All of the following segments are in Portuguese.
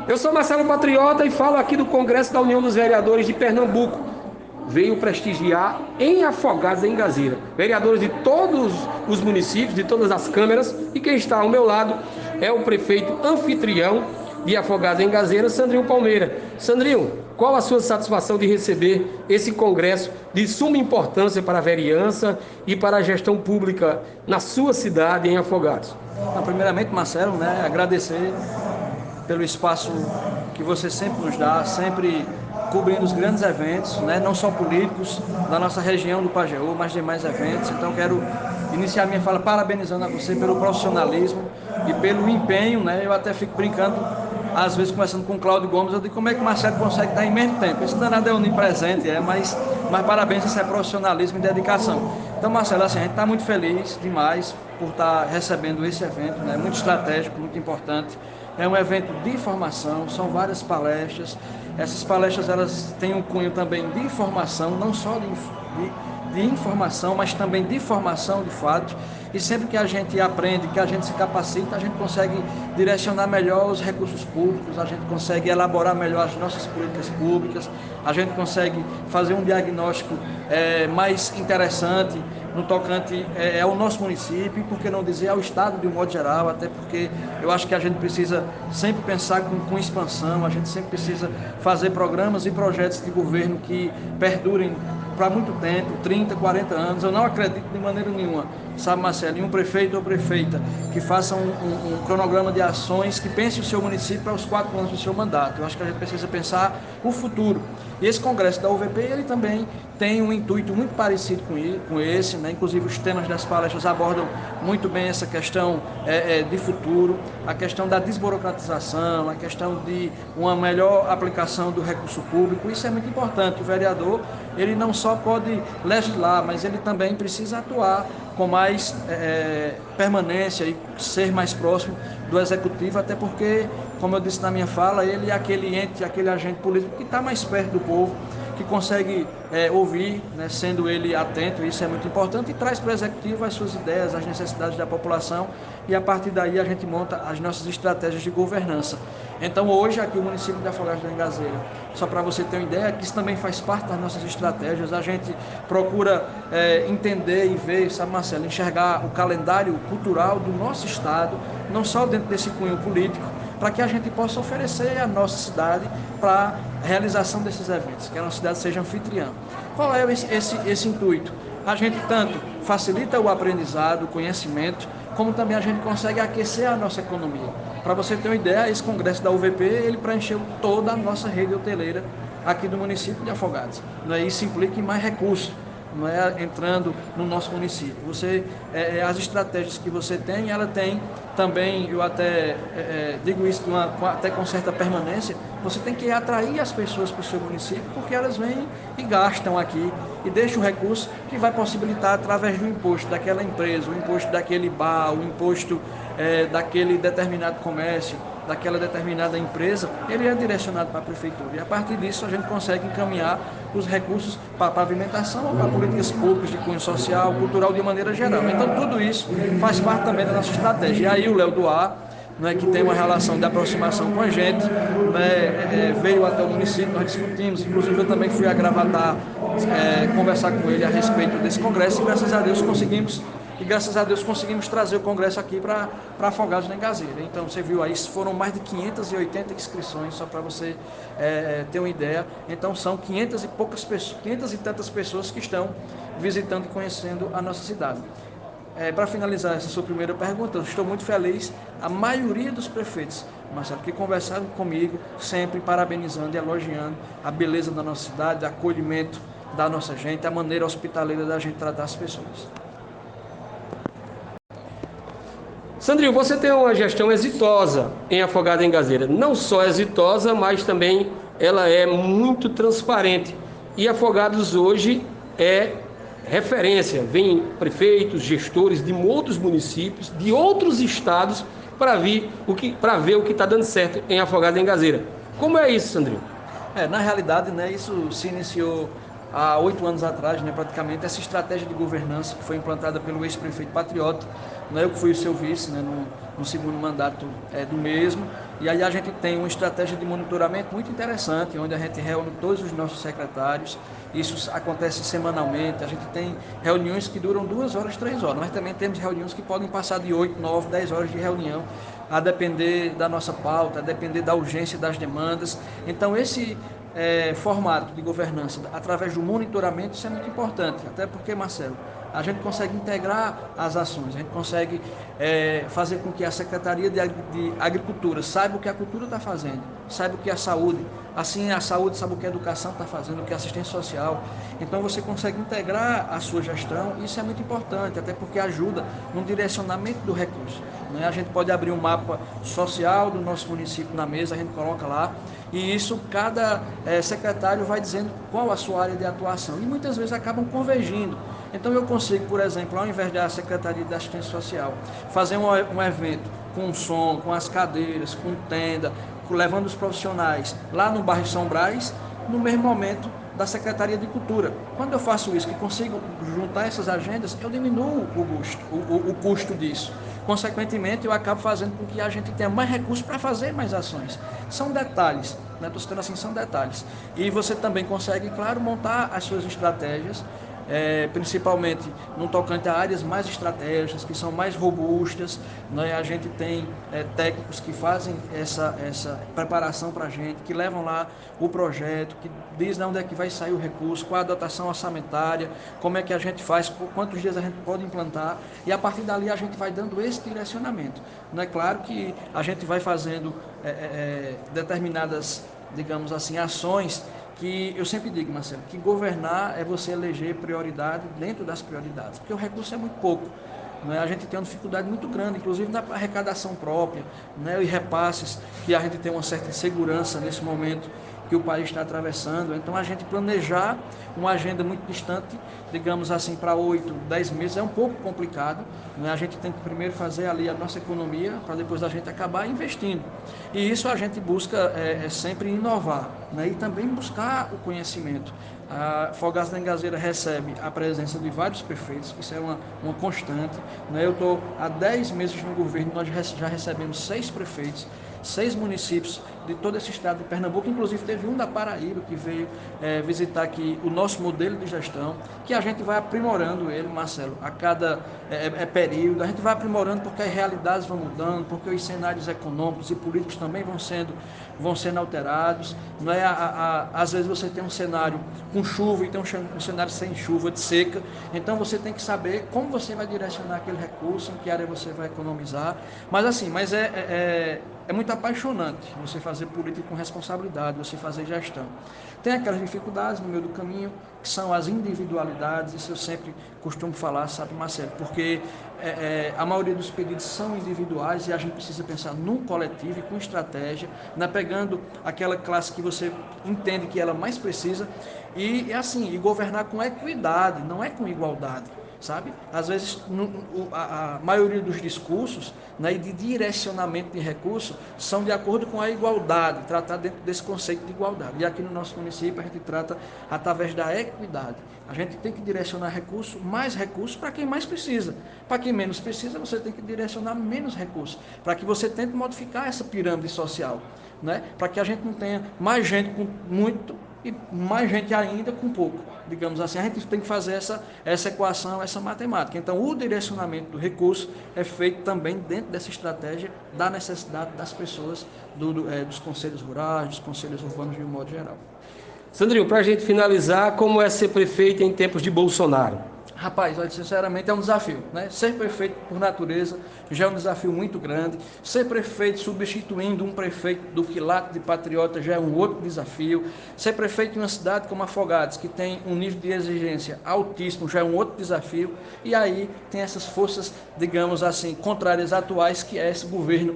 Eu sou Marcelo Patriota e falo aqui do Congresso da União dos Vereadores de Pernambuco. Veio prestigiar em Afogados da Engazeira. Vereadores de todos os municípios, de todas as câmaras, e quem está ao meu lado é o prefeito anfitrião de Afogados da Engazeira, Sandrinho Palmeira. Sandrinho, qual a sua satisfação de receber esse congresso de suma importância para a vereança e para a gestão pública na sua cidade, em Afogados? Primeiramente, Marcelo, agradecer pelo espaço que você sempre nos dá, sempre cobrindo os grandes eventos, não só políticos da nossa região do Pajeú, mas demais eventos. Então quero iniciar minha fala parabenizando a você pelo profissionalismo e pelo empenho, Eu até fico brincando, às vezes conversando com o Cláudio Gomes, eu digo como é que o Marcelo consegue estar em menos tempo. Isso danado é onipresente, mas parabéns, isso é profissionalismo e dedicação. Então, Marcelo, assim, a gente está muito feliz demais por estar recebendo esse evento, muito estratégico, muito importante. É um evento de formação, são várias palestras. Essas palestras elas têm um cunho também de informação, não só de informação, mas também de formação de fato. E sempre que a gente aprende, que a gente se capacita, a gente consegue direcionar melhor os recursos públicos, a gente consegue elaborar melhor as nossas políticas públicas, a gente consegue fazer um diagnóstico mais interessante no tocante ao nosso município, e por que não dizer ao Estado de um modo geral, até porque eu acho que a gente precisa sempre pensar com expansão, a gente sempre precisa fazer programas e projetos de governo que perdurem para muito tempo, 30, 40 anos. Eu não acredito de maneira nenhuma, sabe, Marcelo, em um prefeito ou prefeita que faça um cronograma de ações, que pense o seu município para os 4 anos do seu mandato. Eu acho que a gente precisa pensar o futuro. E esse congresso da UVP, ele também tem um intuito muito parecido com esse, Inclusive os temas das palestras abordam muito bem essa questão de futuro, a questão da desburocratização, a questão de uma melhor aplicação do recurso público. Isso é muito importante. O vereador, ele não só pode legislar, mas ele também precisa atuar com mais permanência e ser mais próximo do executivo, até porque, como eu disse na minha fala, ele é aquele ente, aquele agente político que está mais perto do povo, que consegue ouvir, sendo ele atento, isso é muito importante, e traz para o executivo as suas ideias, as necessidades da população, e a partir daí a gente monta as nossas estratégias de governança. Então hoje aqui o município de Afogados da Engazeira, só para você ter uma ideia, que isso também faz parte das nossas estratégias, a gente procura entender e ver, sabe, Marcelo, enxergar o calendário cultural do nosso estado, não só dentro desse cunho político, para que a gente possa oferecer a nossa cidade para a realização desses eventos, que a nossa cidade seja anfitriã. Qual é esse intuito? A gente tanto facilita o aprendizado, o conhecimento, como também a gente consegue aquecer a nossa economia. Para você ter uma ideia, esse congresso da UVP, ele preencheu toda a nossa rede hoteleira aqui do município de Afogados. Isso implica em mais recursos, entrando no nosso município. As estratégias que você tem, ela tem também, eu até digo isso até com certa permanência, você tem que atrair as pessoas para o seu município, porque elas vêm e gastam aqui e deixam o recurso que vai possibilitar através do imposto daquela empresa, o imposto daquele bar, o imposto daquele determinado comércio, daquela determinada empresa, ele é direcionado para a prefeitura. E a partir disso a gente consegue encaminhar os recursos para a pavimentação ou para políticas públicas de cunho social, cultural de maneira geral. Então tudo isso faz parte também da nossa estratégia. E aí o Léo Duar, que tem uma relação de aproximação com a gente, veio até o município, nós discutimos, inclusive eu também fui a Gravatar conversar com ele a respeito desse congresso, e graças a Deus conseguimos trazer o congresso aqui para Afogados da Engazeira. Então você viu aí, foram mais de 580 inscrições, só para você ter uma ideia. Então são 500 e tantas pessoas que estão visitando e conhecendo a nossa cidade. Para finalizar essa sua primeira pergunta, eu estou muito feliz. A maioria dos prefeitos, Marcelo, que conversaram comigo, sempre parabenizando e elogiando a beleza da nossa cidade, o acolhimento da nossa gente, a maneira hospitaleira da gente tratar as pessoas. Sandrinho, você tem uma gestão exitosa em Afogados da Engazeira. Não só exitosa, mas também ela é muito transparente. E Afogados hoje é referência. Vêm prefeitos, gestores de outros municípios, de outros estados, para ver o que está dando certo em Afogados da Engazeira. Como é isso, Sandrinho? Na realidade, isso se iniciou há 8 anos atrás, né, praticamente, essa estratégia de governança que foi implantada pelo ex-prefeito Patriota, né, eu que fui o seu vice, né, no segundo mandato do mesmo, e aí a gente tem uma estratégia de monitoramento muito interessante, onde a gente reúne todos os nossos secretários, isso acontece semanalmente, a gente tem reuniões que duram 2 horas, 3 horas, mas também temos reuniões que podem passar de 8, 9, 10 horas de reunião, a depender da nossa pauta, a depender da urgência das demandas. Então esse formato de governança através do monitoramento, isso é muito importante, até porque, Marcelo, a gente consegue integrar as ações, a gente consegue fazer com que a Secretaria de Agricultura saiba o que a cultura está fazendo, saiba o que a saúde, assim a saúde sabe o que a educação está fazendo, o que a assistência social. Então você consegue integrar a sua gestão, e isso é muito importante, até porque ajuda no direcionamento do recurso, né? A gente pode abrir um mapa social do nosso município na mesa, a gente coloca lá, e isso cada secretário vai dizendo qual a sua área de atuação, e muitas vezes acabam convergindo. Então eu consigo, por exemplo, ao invés da Secretaria de Assistência Social, fazer um evento com som, com as cadeiras, com tenda, levando os profissionais lá no bairro São Brás, no mesmo momento da Secretaria de Cultura. Quando eu faço isso, que consigo juntar essas agendas, eu diminuo o custo disso. Consequentemente, eu acabo fazendo com que a gente tenha mais recursos para fazer mais ações. São detalhes, né? Estou citando assim, são detalhes. E você também consegue, claro, montar as suas estratégias, principalmente no tocante a áreas mais estratégicas, que são mais robustas, né? A gente tem técnicos que fazem essa preparação para a gente, que levam lá o projeto, que diz onde é que vai sair o recurso, qual a dotação orçamentária, como é que a gente faz, quantos dias a gente pode implantar, e a partir dali a gente vai dando esse direcionamento. Não é claro que a gente vai fazendo determinadas, digamos assim, ações, que eu sempre digo, Marcelo, que governar é você eleger prioridade dentro das prioridades, porque o recurso é muito pouco, né? A gente tem uma dificuldade muito grande, inclusive na arrecadação própria, né? E repasses, que a gente tem uma certa insegurança nesse momento que o país está atravessando. Então a gente planejar uma agenda muito distante, digamos assim, para 8, 10 meses é um pouco complicado, né? A gente tem que primeiro fazer ali a nossa economia, para depois a gente acabar investindo. E isso a gente busca sempre inovar, né? E também buscar o conhecimento. A Fogaça da Engazeira recebe a presença de vários prefeitos, isso é uma constante, né? Eu estou há 10 meses no governo, nós já recebemos 6 prefeitos, 6 municípios de todo esse estado de Pernambuco, inclusive teve um da Paraíba que veio visitar aqui o nosso modelo de gestão, que a gente vai aprimorando ele, Marcelo, a cada período, a gente vai aprimorando porque as realidades vão mudando, porque os cenários econômicos e políticos também vão sendo alterados, não é? Às vezes você tem um cenário com chuva e tem um cenário sem chuva, de seca, então você tem que saber como você vai direcionar aquele recurso, em que área você vai economizar, mas assim, é muito apaixonante você fazer política com responsabilidade, você fazer gestão. Tem aquelas dificuldades no meio do caminho, que são as individualidades, isso eu sempre costumo falar, sabe, Marcelo, porque a maioria dos pedidos são individuais e a gente precisa pensar num coletivo e com estratégia, né, pegando aquela classe que você entende que ela mais precisa e assim, e governar com equidade, não é com igualdade. Sabe? Às vezes a maioria dos discursos, né, e de direcionamento de recursos são de acordo com a igualdade, tratar dentro desse conceito de igualdade. E aqui no nosso município a gente trata através da equidade. A gente tem que direcionar mais recursos para quem mais precisa. Para quem menos precisa, você tem que direcionar menos recursos, para que você tente modificar essa pirâmide social, né? Para que a gente não tenha mais gente com muito e mais gente ainda com pouco, digamos assim. A gente tem que fazer essa equação, essa matemática. Então, o direcionamento do recurso é feito também dentro dessa estratégia da necessidade das pessoas, dos conselhos rurais, dos conselhos urbanos de um modo geral. Sandrinho, para a gente finalizar, como é ser prefeito em tempos de Bolsonaro? Rapaz, olha, sinceramente é um desafio, né? Ser prefeito por natureza já é um desafio muito grande. Ser prefeito substituindo um prefeito do quilate de Patriota já é um outro desafio. Ser prefeito em uma cidade como Afogados, que tem um nível de exigência altíssimo, já é um outro desafio. E aí tem essas forças, digamos assim, contrárias atuais, que é esse governo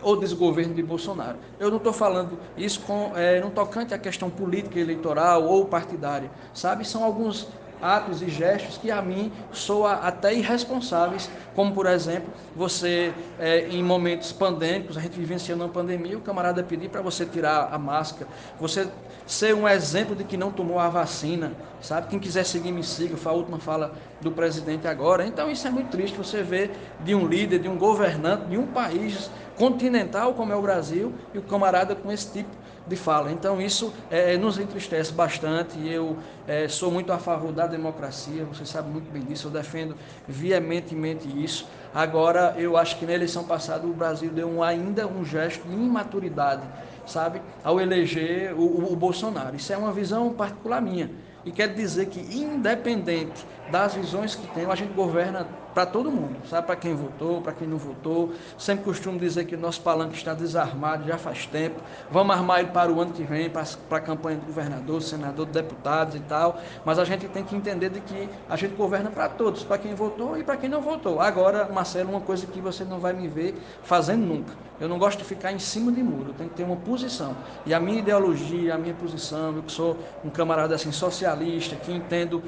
ou desgoverno de Bolsonaro. Eu não estou falando isso no tocante à questão política, eleitoral ou partidária, sabe? São alguns atos e gestos que a mim soa até irresponsáveis, como por exemplo, você em momentos pandêmicos, a gente vivenciando uma pandemia, o camarada pedir para você tirar a máscara, você ser um exemplo de que não tomou a vacina, sabe? Quem quiser seguir, me siga, foi a última fala do presidente agora. Então isso é muito triste, você ver de um líder, de um governante, de um país continental como é o Brasil, e o camarada com esse tipo de fala. Então isso nos entristece bastante, e eu sou muito a favor da democracia, você sabe muito bem disso, eu defendo veementemente isso. Agora, eu acho que na eleição passada o Brasil deu ainda um gesto de imaturidade, sabe, ao eleger o Bolsonaro. Isso é uma visão particular minha, e quer dizer que, independente das visões que tem, a gente governa para todo mundo, sabe? Para quem votou, para quem não votou. Sempre costumo dizer que o nosso palanque está desarmado já faz tempo. Vamos armar ele para o ano que vem, para a campanha do governador, senador, deputados e tal. Mas a gente tem que entender de que a gente governa para todos, para quem votou e para quem não votou. Agora, Marcelo, uma coisa que você não vai me ver fazendo nunca. Eu não gosto de ficar em cima de muro, eu tenho que ter uma posição. E a minha ideologia, a minha posição, eu que sou um camarada assim socialista, que entendo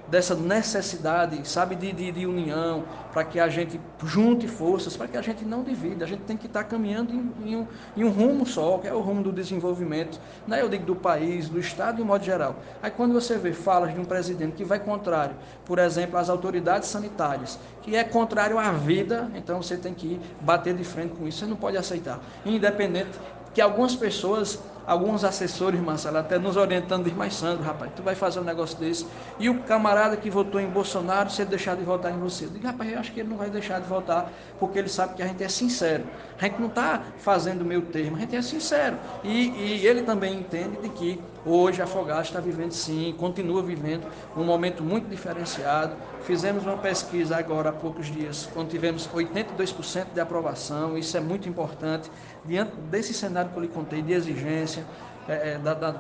dessa necessidade, sabe, de união, para que a gente junte forças, para que a gente não divida. A gente tem que estar caminhando em um rumo só, que é o rumo do desenvolvimento, né? Eu digo do país, do Estado de um modo geral. Aí quando você vê falas de um presidente que vai contrário, por exemplo, às autoridades sanitárias, que é contrário à vida, então você tem que bater de frente com isso, você não pode aceitar. Independente que algumas pessoas, alguns assessores, Marcelo, até nos orientando, diz, mas Sandro, rapaz, tu vai fazer um negócio desse, e o camarada que votou em Bolsonaro, se ele deixar de votar em você, eu digo, rapaz, eu acho que ele não vai deixar de votar, porque ele sabe que a gente é sincero, a gente não está fazendo meio termo, a gente é sincero, e ele também entende de que hoje a Afogados está vivendo sim, continua vivendo um momento muito diferenciado. Fizemos uma pesquisa agora há poucos dias, quando tivemos 82% de aprovação, isso é muito importante, diante desse cenário que eu lhe contei, de exigência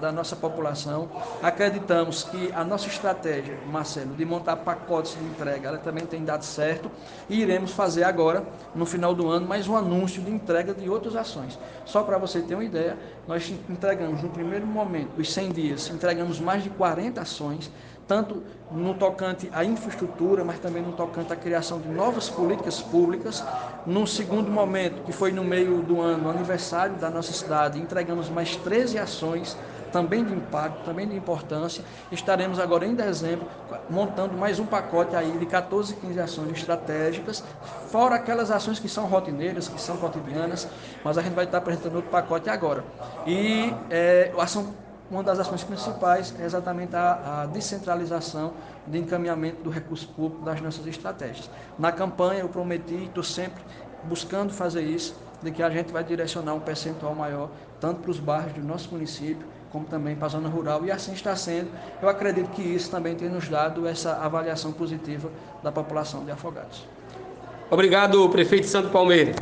da nossa população. Acreditamos que a nossa estratégia, Marcelo, de montar pacotes de entrega, ela também tem dado certo, e iremos fazer agora, no final do ano, mais um anúncio de entrega de outras ações. Só para você ter uma ideia, nós entregamos no primeiro momento, os 100 dias, entregamos mais de 40 ações, tanto no tocante à infraestrutura, mas também no tocante à criação de novas políticas públicas. No segundo momento, que foi no meio do ano, aniversário da nossa cidade, entregamos mais 13 ações, também de impacto, também de importância. Estaremos agora em dezembro montando mais um pacote aí de 14, 15 ações estratégicas, fora aquelas ações que são rotineiras, que são cotidianas, mas a gente vai estar apresentando outro pacote agora. E uma das ações principais é exatamente a descentralização de encaminhamento do recurso público das nossas estratégias. Na campanha eu prometi, e estou sempre buscando fazer isso, de que a gente vai direcionar um percentual maior, tanto para os bairros do nosso município, como também para a zona rural, e assim está sendo. Eu acredito que isso também tem nos dado essa avaliação positiva da população de Afogados. Obrigado, prefeito Sandro Palmeira.